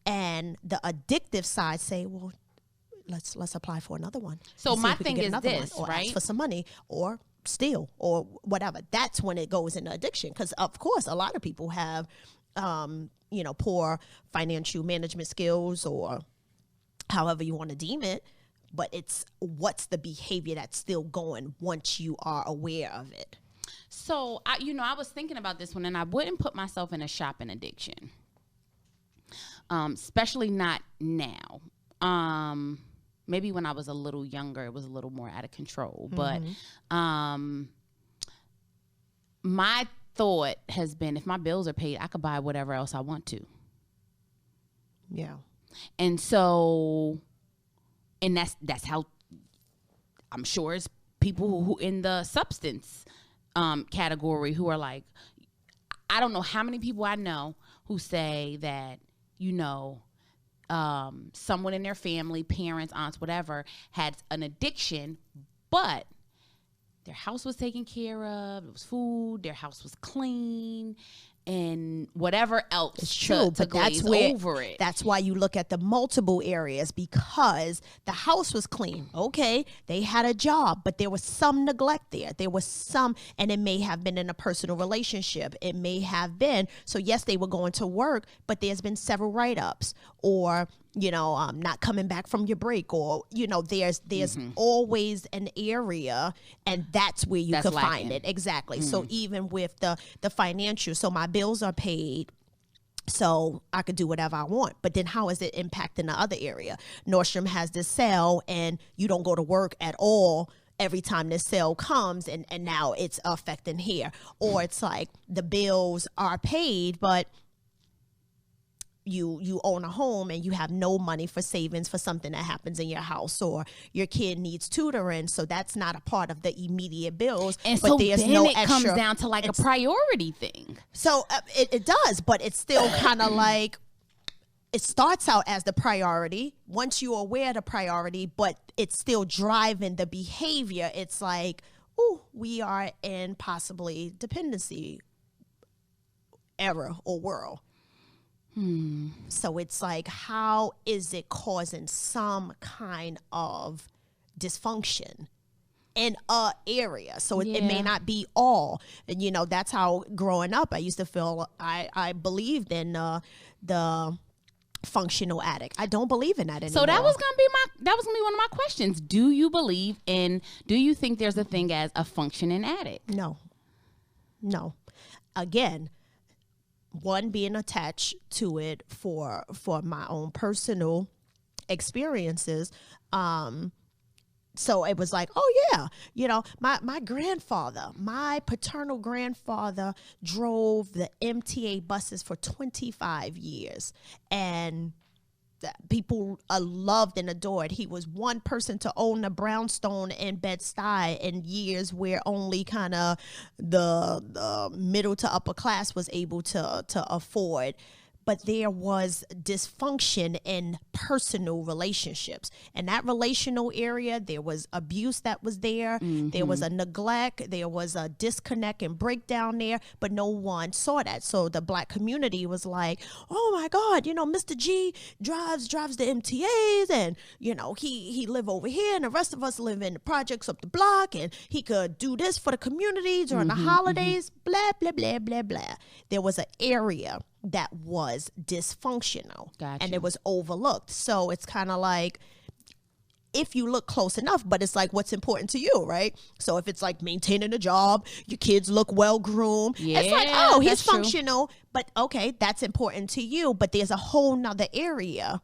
and the addictive side say, well, let's apply for another one. So my thing is this, or right? Ask for some money or steal or whatever. That's when it goes into addiction, because of course a lot of people have poor financial management skills, or however you want to deem it, but it's what's the behavior that's still going once you are aware of it. So I was thinking about this one, and I wouldn't put myself in a shopping addiction, especially not now. Maybe when I was a little younger, it was a little more out of control, but my thought has been, if my bills are paid, I could buy whatever else I want to. Yeah. And so, and that's how I'm sure it's people who in the substance category who are like, I don't know how many people I know who say that, someone in their family, parents, aunts, whatever, had an addiction, but their house was taken care of, it was food, their house was clean, and whatever else it's true, to glaze over it. That's why you look at the multiple areas, because the house was clean. Okay, they had a job, but there was some neglect there. There was some, and it may have been in a personal relationship. It may have been, so yes, they were going to work, but there's been several write-ups, or not coming back from your break, or there's always an area, and that's where you can find it. Exactly. So even with the financial, so my bills are paid, so I could do whatever I want, but then how is it impacting the other area? Nordstrom has this sale, and you don't go to work at all every time this sale comes, and now it's affecting here. Or it's like the bills are paid, but you own a home and you have no money for savings for something that happens in your house, or your kid needs tutoring, so that's not a part of the immediate bills. And but so there's then no it extra, comes down to like a priority thing. So it does, but it's still kind of like, it starts out as the priority once you're aware of the priority, but it's still driving the behavior. It's like, oh, we are in possibly dependency era or world. So it's like, how is it causing some kind of dysfunction in a area? So it may not be all. And that's how growing up I used to feel I believed in the functional addict. I don't believe in that anymore. So that was gonna be one of my questions. Do you think there's a thing as a functioning addict? No. Again, one, being attached to it for my own personal experiences. So it was like, oh yeah, my grandfather, my paternal grandfather drove the MTA buses for 25 years. And that people loved and adored. He was one person to own a brownstone in Bed-Stuy in years where only kind of the middle to upper class was able to afford. But there was dysfunction in personal relationships. In that relational area, there was abuse that was there. There was a neglect. There was a disconnect and breakdown there. But no one saw that. So the Black community was like, oh my God, Mr. G drives the MTAs, and he live over here, and the rest of us live in the projects up the block, and he could do this for the community during the holidays. Blah blah blah blah blah. There was an area that was dysfunctional. Gotcha. And it was overlooked. So it's kind of like, if you look close enough, but it's like, what's important to you, right? So if it's like maintaining a job, your kids look well groomed, it's like, oh, he's functional, but okay, that's important to you. But there's a whole nother area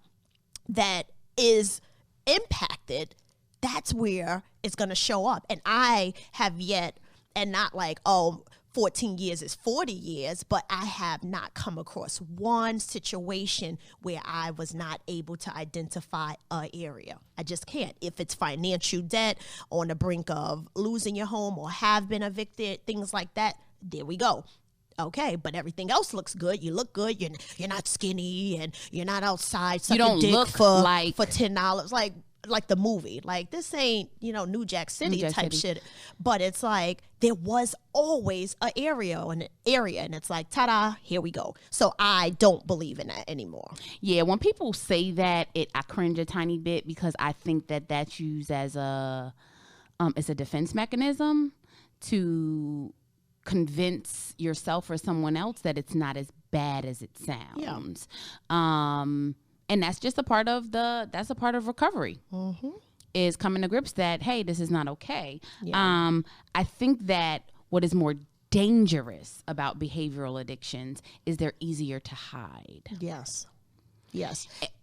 that is impacted. That's where it's going to show up. And I have yet, and not like, 14 years is 40 years, but I have not come across one situation where I was not able to identify an area. I just can't. If it's financial debt, on the brink of losing your home, or have been evicted, things like that, there we go. Okay, but everything else looks good. You look good. You're not skinny, and you're not outside sucking dick for $10. Like the movie, like this ain't New Jack City type shit, but it's like there was always an area, and it's like, ta-da, here we go. So I don't believe in that anymore. Yeah, when people say that, I cringe a tiny bit, because I think that that's used as it's a defense mechanism to convince yourself or someone else that it's not as bad as it sounds. Yeah. And that's just a part of recovery, is coming to grips that, hey, this is not okay. Yeah. I think that what is more dangerous about behavioral addictions is they're easier to hide. Yes.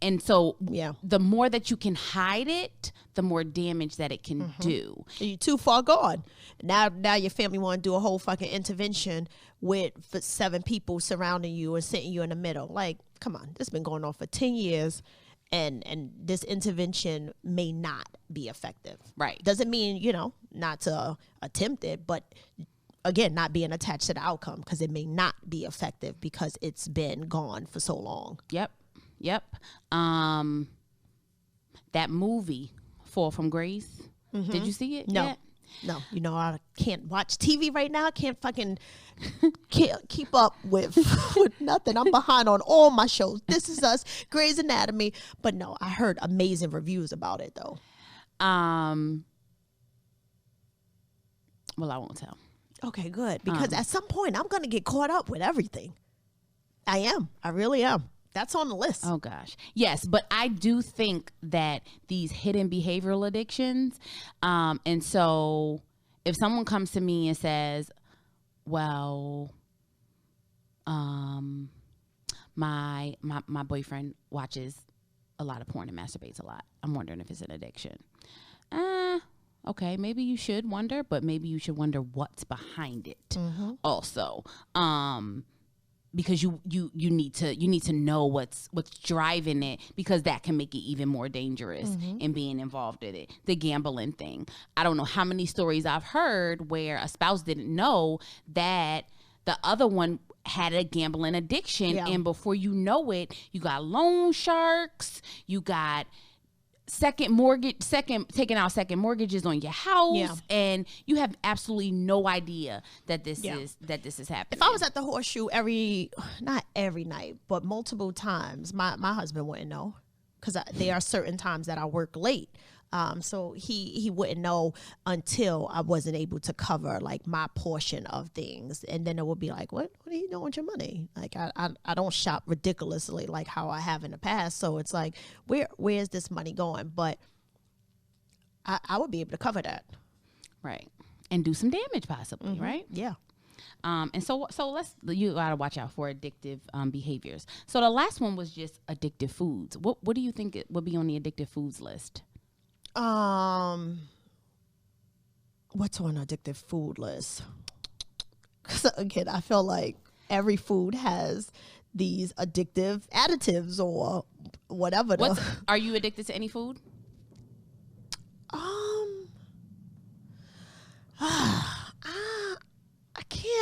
And so the more that you can hide it, the more damage that it can do. You're too far gone. Now your family want to do a whole fucking intervention with 7 people surrounding you and sitting you in the middle. Like, come on, this has been going on for 10 years, and this intervention may not be effective. Right. Doesn't mean, not to attempt it, but again, not being attached to the outcome, because it may not be effective because it's been gone for so long. Yep. That movie, Fall from Grace, did you see it? No. yet? No, I can't watch TV right now. Can't keep up with nothing. I'm behind on all my shows. This Is Us, Grey's Anatomy. But no, I heard amazing reviews about it though. Well, I won't tell. Okay, good. Because at some point I'm going to get caught up with everything. I am. I really am. That's on the list. Oh, gosh. Yes, but I do think that these hidden behavioral addictions, and so if someone comes to me and says, well, my boyfriend watches a lot of porn and masturbates a lot, I'm wondering if it's an addiction. Okay, maybe you should wonder, but maybe you should wonder what's behind it also. Because you need to know what's driving it, because that can make it even more dangerous in being involved in it. The gambling thing. I don't know how many stories I've heard where a spouse didn't know that the other one had a gambling addiction, and before you know it, you got loan sharks, you got taking out second mortgages on your house, and you have absolutely no idea that this is happening. If I was at the Horseshoe not every night, but multiple times, my husband wouldn't know, because there are certain times that I work late. So he wouldn't know until I wasn't able to cover like my portion of things, and then it would be like, what are you doing with your money? Like I don't shop ridiculously like how I have in the past, so it's like where's this money going? But I would be able to cover that, right, and do some damage possibly, right? Yeah. And so you gotta watch out for addictive behaviors. So the last one was just addictive foods. What do you think it would be on the addictive foods list? What's on addictive food list? Because again, I feel like every food has these addictive additives or whatever. Are you addicted to any food?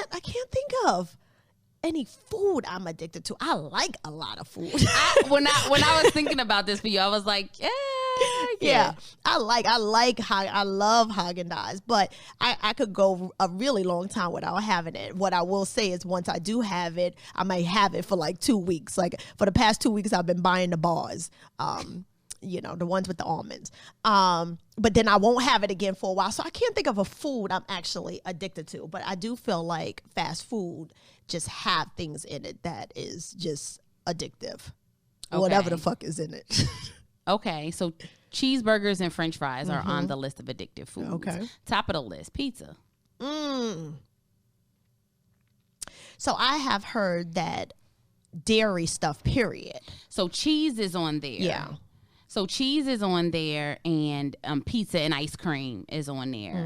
I can't think of any food I'm addicted to. I like a lot of food. When I was thinking about this for you, I was like, yeah. I love Haagen-Dazs, but I could go a really long time without having it. What I will say is once I do have it, I might have it for like 2 weeks. Like for the past 2 weeks, I've been buying the bars. The ones with the almonds. But then I won't have it again for a while. So I can't think of a food I'm actually addicted to. But I do feel like fast food just have things in it that is just addictive. Okay. Whatever the fuck is in it. Okay, so cheeseburgers and French fries are on the list of addictive foods. Okay. Top of the list, pizza. So I have heard that dairy stuff, period. So cheese is on there. Yeah. So cheese is on there, and pizza and ice cream is on there.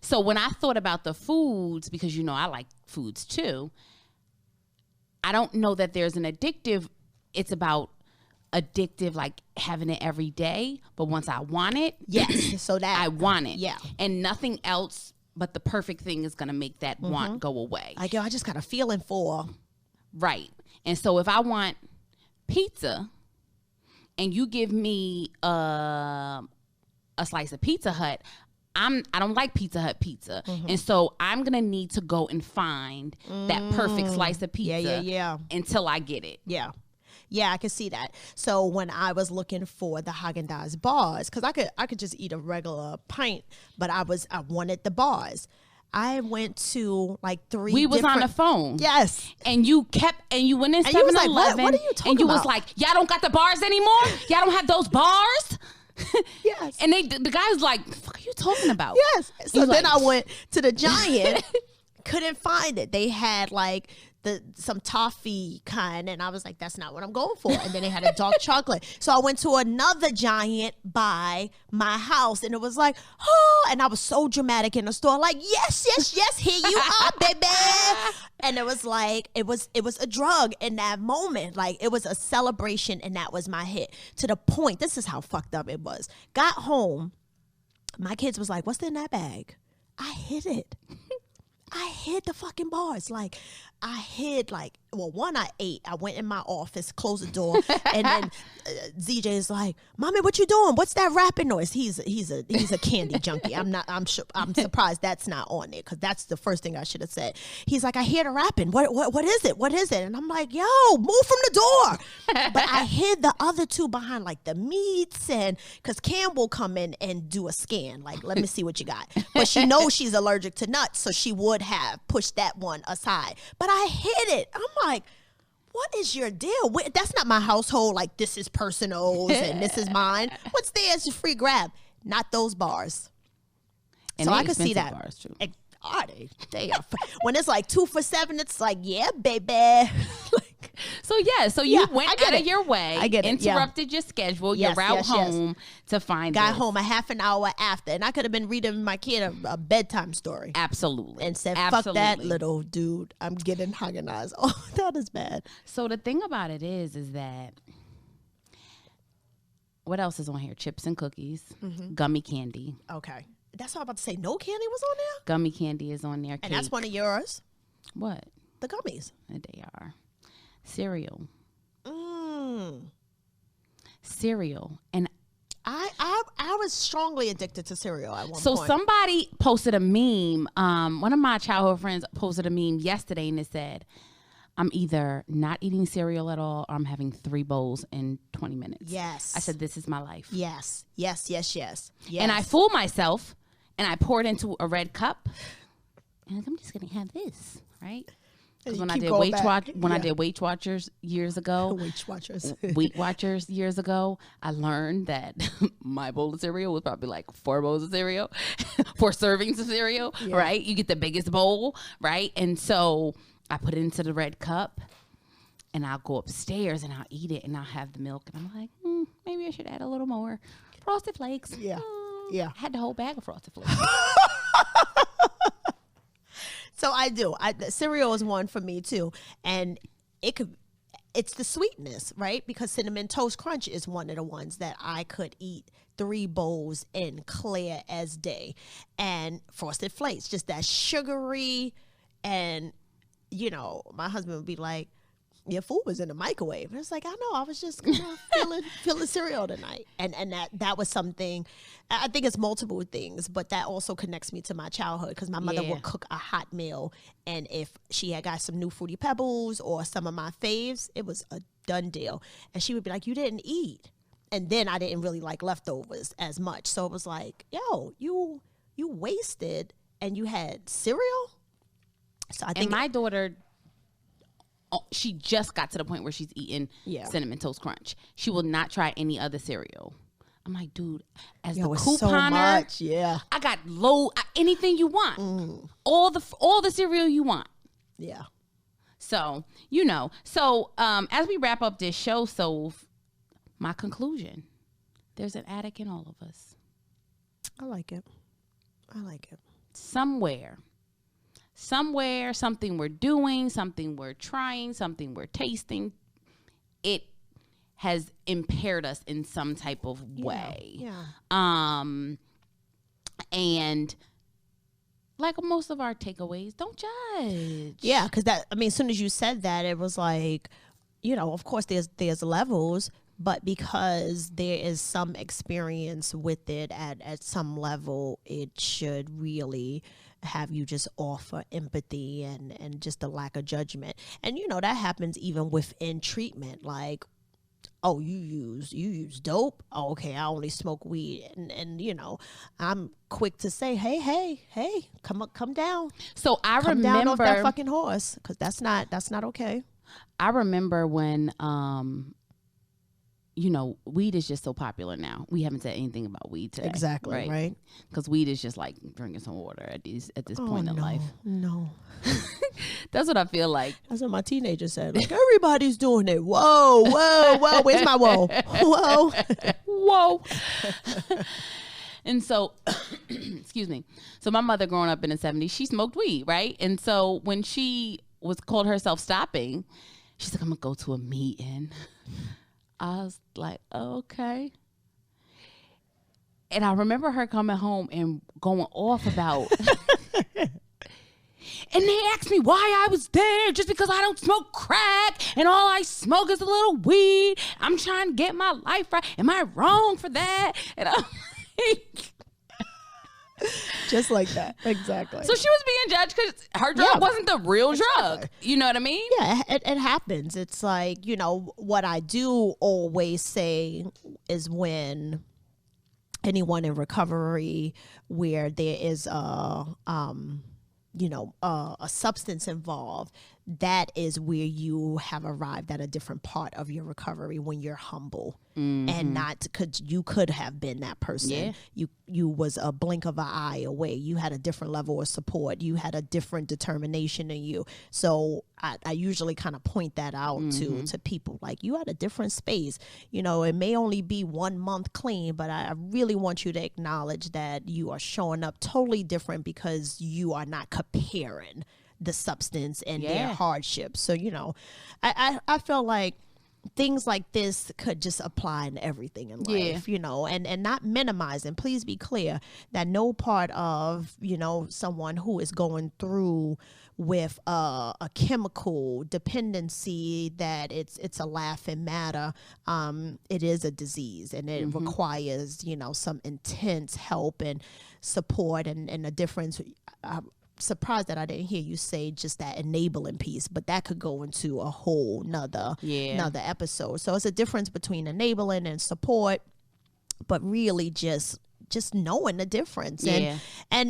So when I thought about the foods, because I like foods too, I don't know that there's an addictive. It's about addictive, like having it every day. But once I want it, yes, so that I want it, yeah, and nothing else but the perfect thing is gonna make that want go away. Like, I just got a feeling for right. And so if I want pizza, and you give me a slice of Pizza Hut, I don't like Pizza Hut pizza. And so I'm going to need to go and find that perfect slice of pizza until I get it. Yeah. Yeah, I can see that. So when I was looking for the Haagen-Dazs bars, because I could just eat a regular pint, but I wanted the bars. I went to like 3 We was on the phone. Yes. And you went in 7-Eleven. Like, what are you talking And you about? was like, y'all don't got the bars anymore? Y'all don't have those bars? Yes. And the guy was like, what the fuck are you talking about? Yes. So then I went to the Giant, couldn't find it. They had like some toffee kind, and I was like, that's not what I'm going for. And then they had a dark chocolate. So I went to another Giant by my house, and it was like, oh, and I was so dramatic in the store, like, yes, here you are, baby. And it was like, it was a drug in that moment. Like, it was a celebration, and that was my hit. To the point, this is how fucked up it was. Got home, my kids was like, what's in that bag? I hid it. I hid the fucking bars. Like, I hid one I ate. I went in my office, closed the door, and then ZJ is like, "Mommy, what you doing? What's that rapping noise?" He's a candy junkie. I'm surprised that's not on there, because that's the first thing I should have said. He's like, "I hear the rapping. What is it? What is it?" And I'm like, "Yo, move from the door." But I hid the other two behind like the meats, and because Cam will come in and do a scan, like, let me see what you got. But she knows she's allergic to nuts, so she would have pushed that one aside. But I hid it. I'm like, what is your deal? That's not my household. Like, this is personals and this is mine. What's there is a free grab. Not those bars. And so I could see that. Bars too. Are they? They are. When it's like 2 for $7, it's like, yeah, baby. So you went out of your way, interrupted your schedule, your route home to find Got home a half an hour after, and I could have been reading my kid a bedtime story. Absolutely. And said, fuck that little dude. I'm getting Haagen-Dazs. Oh, that is bad. So the thing about it is that what else is on here? Chips and cookies, gummy candy. Okay. That's all I'm about to say. No candy was on there? Gummy candy is on there. And that's one of yours? What? The gummies. They are. Cereal. Cereal. And I was strongly addicted to cereal at one point. So somebody posted a meme. One of my childhood friends posted a meme yesterday, and it said, I'm either not eating cereal at all, or I'm having 3 bowls in 20 minutes. Yes. I said, this is my life. Yes. And I fooled myself, and I poured into a red cup, and I'm just going to have this, right? Because when I did Weight Watchers years ago, Weight Watchers years ago, I learned that my bowl of cereal was probably like 4 bowls of cereal, 4 servings of cereal, right? You get the biggest bowl, right? And so I put it into the red cup, and I'll go upstairs and I'll eat it, and I'll have the milk, and I'm like, maybe I should add a little more Frosted Flakes. Yeah. I had the whole bag of Frosted Flakes. So I do. The cereal is one for me too, and it's the sweetness, right? Because Cinnamon Toast Crunch is one of the ones that I could eat 3 bowls in clear as day. And Frosted Flakes, just that sugary, and my husband would be like, your food was in the microwave. And it's like, I know, I was just feeling cereal tonight. And that was something, I think it's multiple things, but that also connects me to my childhood, because my mother would cook a hot meal, and if she had got some new Fruity Pebbles or some of my faves, it was a done deal. And she would be like, you didn't eat. And then I didn't really like leftovers as much. So it was like, yo, you wasted and you had cereal? So I think my daughter, she just got to the point where she's eating Cinnamon Toast Crunch. She will not try any other cereal. I'm like, dude, as the couponer, so much, I got anything you want, all the cereal you want. Yeah. So as we wrap up this show, my conclusion: there's an addict in all of us. I like it. Somewhere, something we're doing, something we're trying, something we're tasting, it has impaired us in some type of way. Yeah. And like most of our takeaways, don't judge. Yeah, because as soon as you said that, it was like, of course there's levels, but because there is some experience with it at some level, it should really have you just offer empathy and just a lack of judgment. And that happens even within treatment. Like, oh, you use dope? Oh, okay, I only smoke weed. And I'm quick to say, hey, come down. So come down off that fucking horse, because that's not okay. I remember when weed is just so popular now. We haven't said anything about weed today. Exactly, right? Because weed is just like drinking some water at this point in life. No. That's what I feel like. That's what my teenager said. Like, everybody's doing it. Whoa. Where's my whoa? Whoa. And so, excuse me. So my mother growing up in the 70s, she smoked weed, right? And so when she was called herself stopping, she's like, I'm going to go to a meeting. I was like, oh, okay. And I remember her coming home and going off about, and they asked me why I was there, just because I don't smoke crack and all I smoke is a little weed. I'm trying to get my life right. Am I wrong for that? And I'm like, just like that. Exactly. So she was being judged because her drug wasn't the real drug. You know what I mean? Yeah, it happens. It's like, what I do always say is, when anyone in recovery where there is a substance involved, that is where you have arrived at a different part of your recovery, when you're humble. And not because you could have been that person. You was a blink of an eye away. You had a different level of support. You had a different determination in you. So I usually kind of point that out to people, like, you had a different space. It may only be 1 month clean, but I really want you to acknowledge that you are showing up totally different, because you are not comparing the substance and their hardships. So, I feel like things like this could just apply in everything in life, and not minimizing. Please be clear that no part of, someone who is going through with a chemical dependency, that it's a laughing matter. It is a disease, and it requires, some intense help and support, and a difference. Surprised that I didn't hear you say just that enabling piece, but that could go into a whole nother episode. So it's a difference between enabling and support, but really just knowing the difference. And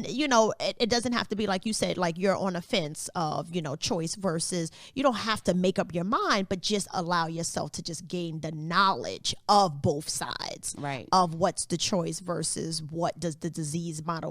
it doesn't have to be like you said, like you're on a fence of, choice versus, you don't have to make up your mind, but just allow yourself to just gain the knowledge of both sides, right? Of what's the choice versus what does the disease model